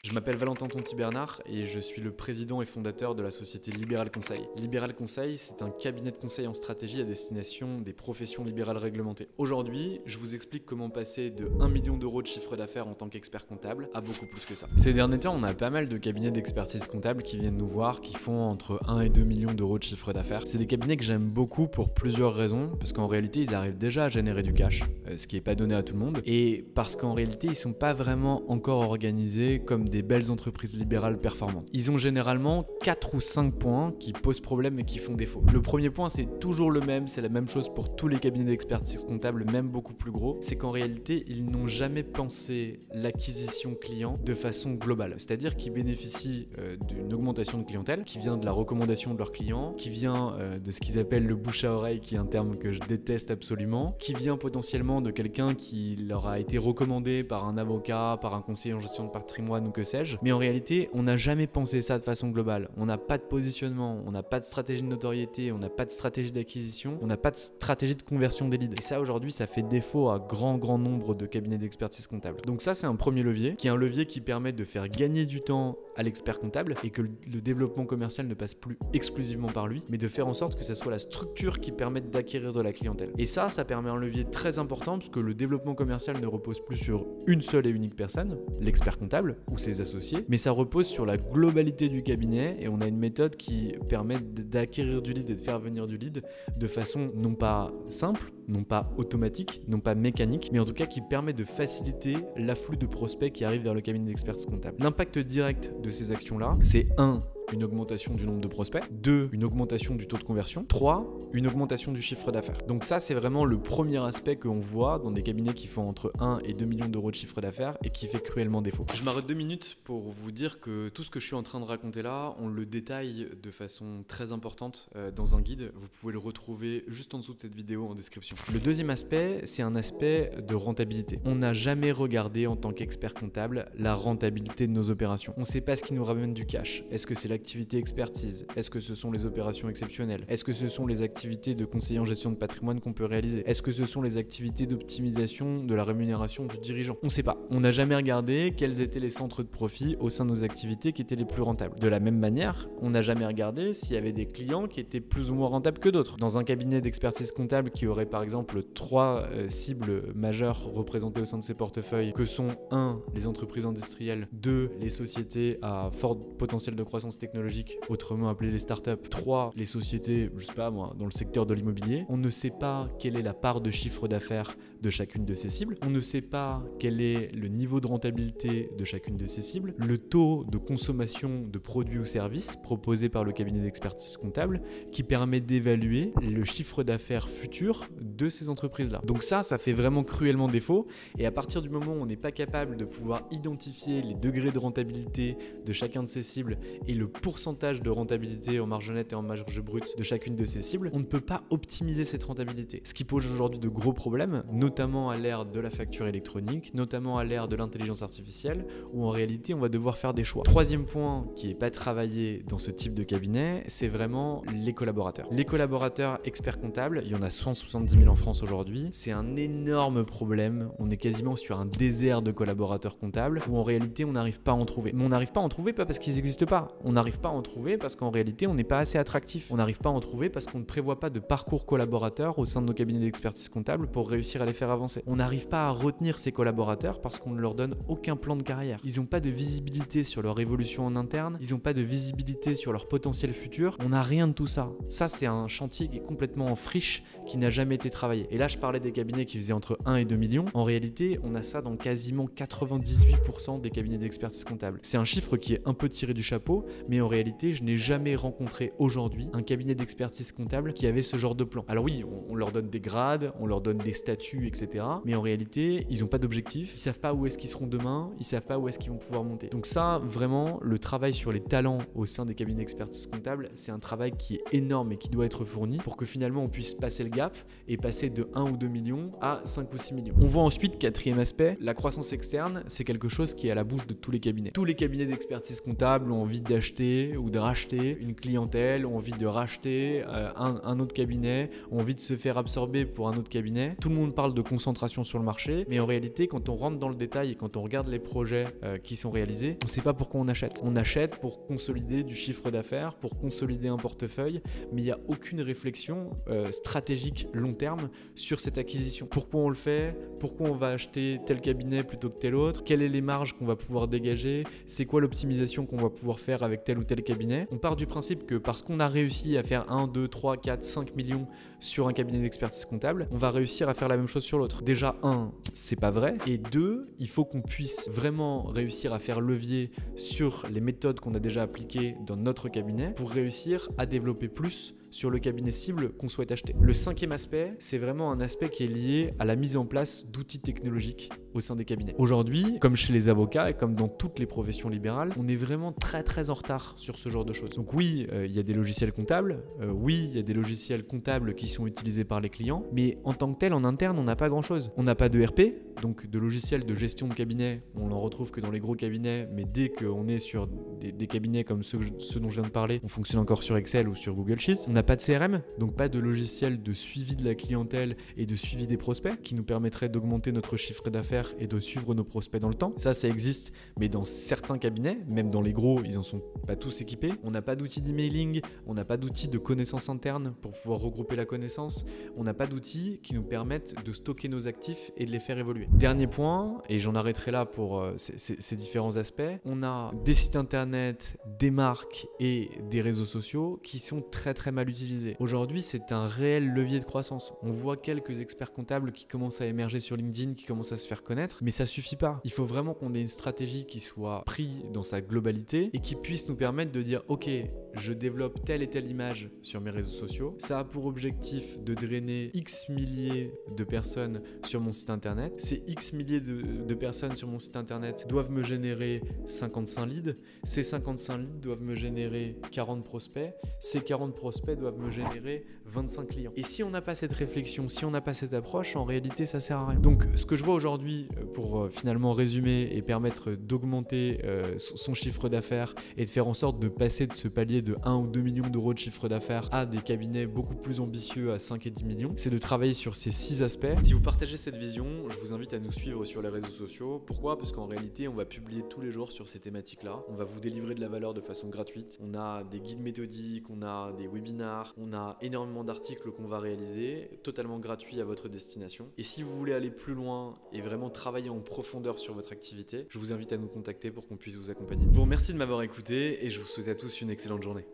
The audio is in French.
Je m'appelle Valentin Tonti-Bernard et je suis le président et fondateur de la société Libéral Conseil. Libéral Conseil, c'est un cabinet de conseil en stratégie à destination des professions libérales réglementées. Aujourd'hui, je vous explique comment passer de 1 million d'euros de chiffre d'affaires en tant qu'expert comptable à beaucoup plus que ça. Ces derniers temps, on a pas mal de cabinets d'expertise comptable qui viennent nous voir, qui font entre 1 et 2 millions d'euros de chiffre d'affaires. C'est des cabinets que j'aime beaucoup pour plusieurs raisons, parce qu'en réalité, ils arrivent déjà à générer du cash, ce qui n'est pas donné à tout le monde, et parce qu'en réalité, ils ne sont pas vraiment encore organisés comme des belles entreprises libérales performantes. Ils ont généralement 4 ou 5 points qui posent problème et qui font défaut. Le premier point, c'est toujours le même, c'est la même chose pour tous les cabinets d'expertise comptable, même beaucoup plus gros, c'est qu'en réalité, ils n'ont jamais pensé l'acquisition client de façon globale. C'est-à-dire qu'ils bénéficient d'une augmentation de clientèle qui vient de la recommandation de leurs clients, qui vient de ce qu'ils appellent le bouche à oreille, qui est un terme que je déteste absolument, qui vient potentiellement de quelqu'un qui leur a été recommandé par un avocat, par un conseiller en gestion de patrimoine ou que sais-je. Mais en réalité, on n'a jamais pensé ça de façon globale. On n'a pas de positionnement, on n'a pas de stratégie de notoriété, on n'a pas de stratégie d'acquisition, on n'a pas de stratégie de conversion des leads. Et ça, aujourd'hui, ça fait défaut à grand nombre de cabinets d'expertise comptable. Donc ça, c'est un premier levier, qui est un levier qui permet de faire gagner du temps à l'expert comptable et que le développement commercial ne passe plus exclusivement par lui, mais de faire en sorte que ce soit la structure qui permette d'acquérir de la clientèle. Et ça permet un levier très important parce que le développement commercial ne repose plus sur une seule et unique personne, l'expert comptable ou ses associés, mais ça repose sur la globalité du cabinet et on a une méthode qui permet d'acquérir du lead et de faire venir du lead de façon non pas simple, non pas automatique, non pas mécanique, mais en tout cas qui permet de faciliter l'afflux de prospects qui arrivent vers le cabinet d'expertise comptable. L'impact direct de ces actions-là, c'est 1. Une augmentation du nombre de prospects, 2. Une augmentation du taux de conversion, 3. Une augmentation du chiffre d'affaires. Donc ça, c'est vraiment le premier aspect qu'on voit dans des cabinets qui font entre 1 et 2 millions d'euros de chiffre d'affaires et qui fait cruellement défaut. Je m'arrête 2 minutes pour vous dire que tout ce que je suis en train de raconter là, on le détaille de façon très importante dans un guide. Vous pouvez le retrouver juste en dessous de cette vidéo en description. Le deuxième aspect, c'est un aspect de rentabilité. On n'a jamais regardé en tant qu'expert comptable la rentabilité de nos opérations. On ne sait pas ce qui nous ramène du cash. Est-ce que c'est l'activité expertise? Est-ce que ce sont les opérations exceptionnelles? Est-ce que ce sont les activités de conseiller en gestion de patrimoine qu'on peut réaliser? Est-ce que ce sont les activités d'optimisation de la rémunération du dirigeant? On ne sait pas. On n'a jamais regardé quels étaient les centres de profit au sein de nos activités qui étaient les plus rentables. De la même manière, on n'a jamais regardé s'il y avait des clients qui étaient plus ou moins rentables que d'autres. Dans un cabinet d'expertise comptable qui aurait par exemple 3 cibles majeures représentées au sein de ses portefeuilles, que sont 1. Les entreprises industrielles, 2. Les sociétés à fort potentiel de croissance technologique, autrement appelées les startups, 3. Les sociétés, je sais pas moi, dans le secteur de l'immobilier. On ne sait pas quelle est la part de chiffre d'affaires de chacune de ces cibles. On ne sait pas quel est le niveau de rentabilité de chacune de ces cibles, le taux de consommation de produits ou services proposés par le cabinet d'expertise comptable qui permet d'évaluer le chiffre d'affaires futur de ces entreprises-là. Donc ça fait vraiment cruellement défaut et à partir du moment où on n'est pas capable de pouvoir identifier les degrés de rentabilité de chacun de ces cibles et le pourcentage de rentabilité en marge nette et en marge brute de chacune de ces cibles, on ne peut pas optimiser cette rentabilité. Ce qui pose aujourd'hui de gros problèmes, notamment à l'ère de la facture électronique, notamment à l'ère de l'intelligence artificielle, où en réalité on va devoir faire des choix. Troisième point qui n'est pas travaillé dans ce type de cabinet, c'est vraiment les collaborateurs. Les collaborateurs experts comptables, il y en a 170 000 en France aujourd'hui, c'est un énorme problème, on est quasiment sur un désert de collaborateurs comptables, où en réalité on n'arrive pas à en trouver. Mais on n'arrive pas à en trouver pas parce qu'ils n'existent pas, on n'arrive pas à en trouver parce qu'en réalité on n'est pas assez attractif, on n'arrive pas à en trouver parce qu'on ne prévoit pas de parcours collaborateurs au sein de nos cabinets d'expertise comptable pour réussir à les faire avancer. On n'arrive pas à retenir ces collaborateurs parce qu'on ne leur donne aucun plan de carrière. Ils n'ont pas de visibilité sur leur évolution en interne, ils n'ont pas de visibilité sur leur potentiel futur, on n'a rien de tout ça. Ça, c'est un chantier qui est complètement en friche, qui n'a jamais été travaillé. Et là, je parlais des cabinets qui faisaient entre 1 et 2 millions. En réalité, on a ça dans quasiment 98% des cabinets d'expertise comptable. C'est un chiffre qui est un peu tiré du chapeau, mais en réalité, je n'ai jamais rencontré aujourd'hui un cabinet d'expertise comptable qui avait ce genre de plan. Alors oui, on leur donne des grades, on leur donne des statuts, etc. Mais en réalité, ils n'ont pas d'objectif, ils savent pas où est-ce qu'ils seront demain, ils savent pas où est-ce qu'ils vont pouvoir monter. Donc ça, vraiment, le travail sur les talents au sein des cabinets d'expertise comptable, c'est un travail qui est énorme et qui doit être fourni pour que finalement on puisse passer le gap et et passer de 1 ou 2 millions à 5 ou 6 millions. On voit ensuite, quatrième aspect, la croissance externe, c'est quelque chose qui est à la bouche de tous les cabinets. Tous les cabinets d'expertise comptable ont envie d'acheter ou de racheter une clientèle, ont envie de racheter un autre cabinet, ont envie de se faire absorber pour un autre cabinet. Tout le monde parle de concentration sur le marché, mais en réalité, quand on rentre dans le détail et quand on regarde les projets qui sont réalisés, on ne sait pas pourquoi on achète. On achète pour consolider du chiffre d'affaires, pour consolider un portefeuille, mais il n'y a aucune réflexion stratégique long terme sur cette acquisition. Pourquoi on le fait? Pourquoi on va acheter tel cabinet plutôt que tel autre? Quelles sont les marges qu'on va pouvoir dégager? C'est quoi l'optimisation qu'on va pouvoir faire avec tel ou tel cabinet? On part du principe que parce qu'on a réussi à faire 1, 2, 3, 4, 5 millions sur un cabinet d'expertise comptable, on va réussir à faire la même chose sur l'autre. Déjà, 1, c'est pas vrai. Et 2, il faut qu'on puisse vraiment réussir à faire levier sur les méthodes qu'on a déjà appliquées dans notre cabinet pour réussir à développer plus sur le cabinet cible qu'on souhaite acheter. Le cinquième aspect, c'est vraiment un aspect qui est lié à la mise en place d'outils technologiques au sein des cabinets. Aujourd'hui, comme chez les avocats et comme dans toutes les professions libérales, on est vraiment très en retard sur ce genre de choses. Donc oui, il y a des logiciels comptables, oui, il y a des logiciels comptables qui sont utilisés par les clients, mais en tant que tel, en interne, on n'a pas grand-chose. On n'a pas de RP, donc de logiciels de gestion de cabinet, on n'en retrouve que dans les gros cabinets, mais dès qu'on est sur des cabinets comme ceux dont je viens de parler, on fonctionne encore sur Excel ou sur Google Sheets. On n'a pas de CRM, donc pas de logiciel de suivi de la clientèle et de suivi des prospects qui nous permettrait d'augmenter notre chiffre d'affaires et de suivre nos prospects dans le temps. Ça existe, mais dans certains cabinets, même dans les gros, ils en sont pas tous équipés. On n'a pas d'outils d'emailing, on n'a pas d'outils de connaissances internes pour pouvoir regrouper la connaissance, on n'a pas d'outils qui nous permettent de stocker nos actifs et de les faire évoluer. Dernier point, et j'en arrêterai là pour ces différents aspects, on a des sites internet, des marques et des réseaux sociaux qui sont très mal utilisés. Aujourd'hui, c'est un réel levier de croissance. On voit quelques experts comptables qui commencent à émerger sur LinkedIn, qui commencent à se faire connaître, mais ça suffit pas. Il faut vraiment qu'on ait une stratégie qui soit prise dans sa globalité et qui puisse nous permettre de dire ok, je développe telle et telle image sur mes réseaux sociaux. Ça a pour objectif de drainer X milliers de personnes sur mon site internet. Ces X milliers de personnes sur mon site internet doivent me générer 55 leads. Ces 55 leads doivent me générer 40 prospects. Ces 40 prospects doivent me générer 25 clients. Et si on n'a pas cette réflexion, si on n'a pas cette approche, en réalité, ça sert à rien. Donc, ce que je vois aujourd'hui, pour finalement résumer et permettre d'augmenter son chiffre d'affaires et de faire en sorte de passer de ce palier de 1 ou 2 millions d'euros de chiffre d'affaires à des cabinets beaucoup plus ambitieux à 5 et 10 millions, c'est de travailler sur ces 6 aspects. Si vous partagez cette vision, je vous invite à nous suivre sur les réseaux sociaux. Pourquoi? Parce qu'en réalité, on va publier tous les jours sur ces thématiques-là. On va vous délivrer de la valeur de façon gratuite. On a des guides méthodiques, on a des webinars, on a énormément d'articles qu'on va réaliser, totalement gratuits à votre destination. Et si vous voulez aller plus loin et vraiment travailler en profondeur sur votre activité, je vous invite à nous contacter pour qu'on puisse vous accompagner. Je vous remercie de m'avoir écouté et je vous souhaite à tous une excellente journée.